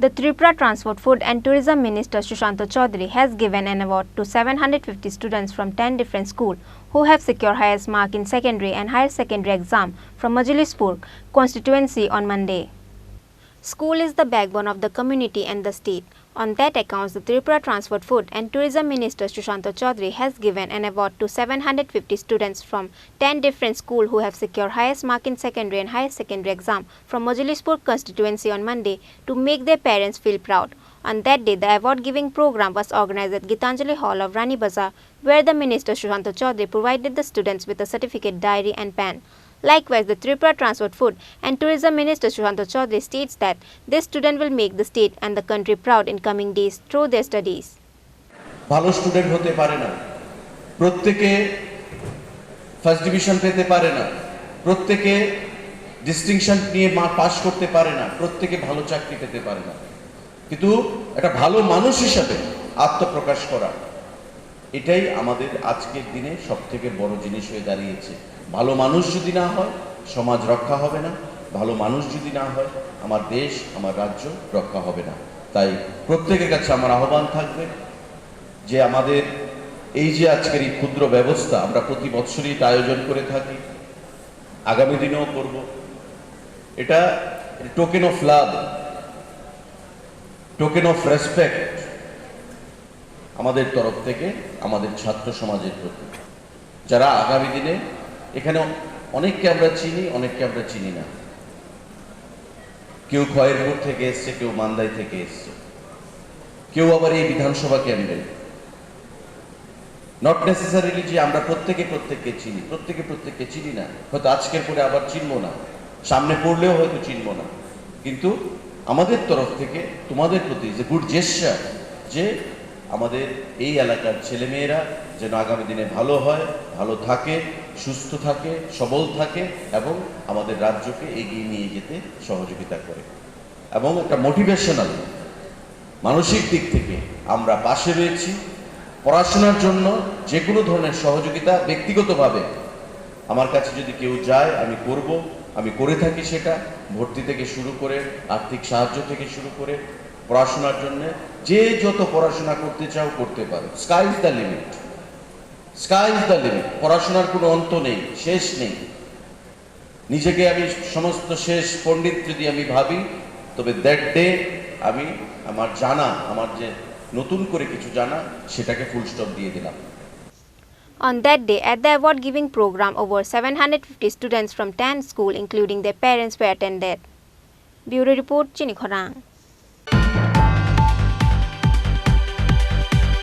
The Tripura Transport, Food and Tourism Minister Sushanta Chowdhury has given an award to 750 students from 10 different schools who have secured highest mark in secondary and higher secondary exam from Majlishpur Constituency on Monday. School is the backbone of the community and the state. On that account, the Tripura Transport, Food and Tourism Minister Sushanta Chowdhury has given an award to 750 students from 10 different schools who have secured highest mark in secondary and higher secondary exam from Majlishpur Constituency on Monday to make their parents feel proud. On that day, the award-giving program was organized at Gitanjali Hall of Rani Bazaar, where the Minister Sushanta Chowdhury provided the students with a certificate, diary and pen. Likewise, the Tripura Transport, Food and Tourism Minister Sushanta Chowdhury states that this student will make the state and the country proud in coming days through their studies. ভালো student হতে পারে না, প্রত্যেকে first division পেতে পারে না, প্রত্যেকে distinction নিয়ে পাস করতে পারে না, প্রত্যেকে ভালো চাকরি পেতে পারে না, কিন্তু একটা ভালো মানুষ হিসেবে আত্মপ্রকাশ করা এটাই আমাদের আজকের দিনে সবথেকে বড় জিনিস হয়ে দাঁড়িয়েছে। ভালো মানুষ যদি না হয় সমাজ রক্ষা হবে না, ভালো মানুষ যদি না হয় আমার দেশ আমার রাজ্য রক্ষা হবে না। তাই প্রত্যেকের কাছে আমার আহ্বান থাকবে যে আমাদের এই যে আজকের এই ক্ষুদ্র ব্যবস্থা আমরা প্রতি বছরই এটা আয়োজন করে থাকি, আগামী দিনেও করব। এটা token of love, token of respect আমাদের তরফ থেকে আমাদের ছাত্র সমাজের প্রতি, যারা আগামী দিনে এখানে অনেককে আমরা চিনি, অনেককে আমরা চিনি না। কেউ খয়েরপুর থেকে এসছে, কেউ মান্দাই থেকে এসছে, কেউ আবার এই বিধানসভা কেন্দ্রে। নট নেসেসারিলি যে আমরা প্রত্যেককে চিনি, প্রত্যেককে চিনি না, হয়তো আজকের পরে আবার চিনবো না, সামনে পড়লেও হয়তো চিনবো না, কিন্তু আমাদের তরফ থেকে তোমাদের প্রতি যে গুড জেস্চার, যে আমাদের এই এলাকার ছেলেমেয়েরা যেন আগামী দিনে ভালো হয়, ভালো থাকে, সুস্থ থাকে, সবল থাকে এবং আমাদের রাজ্যকে এগিয়ে নিয়ে যেতে সহযোগিতা করে। এবং একটা মোটিভেশনাল মানসিক দিক থেকে আমরা পাশে রয়েছি। পড়াশোনার জন্য যে কোনো ধরনের সহযোগিতা ব্যক্তিগতভাবে আমার কাছে যদি কেউ যায় আমি করব, আমি করে থাকি। সেটা ভর্তি থেকে শুরু করে আর্থিক সাহায্য থেকে শুরু করে পড়াশোনার জন্য যে যত পড়াশোনা করতে চাও করতে পারো। Sky is the limit, sky is the limit. পড়াশোনার কোনো অন্ত নেই, শেষ নেই। নিজেকে আমি সমস্ত শেষ পণ্ডিত যদি আমি ভাবি, তবে দ্যাট ডে আমি আমার জানা, আমার যে নতুন করে কিছু জানা, সেটাকে ফুল স্টপ দিয়ে দিলাম। On that day, at the award-giving program, over 750 students from 10 schools, including their parents, were attended. Bureau Report, Chini, Khorang.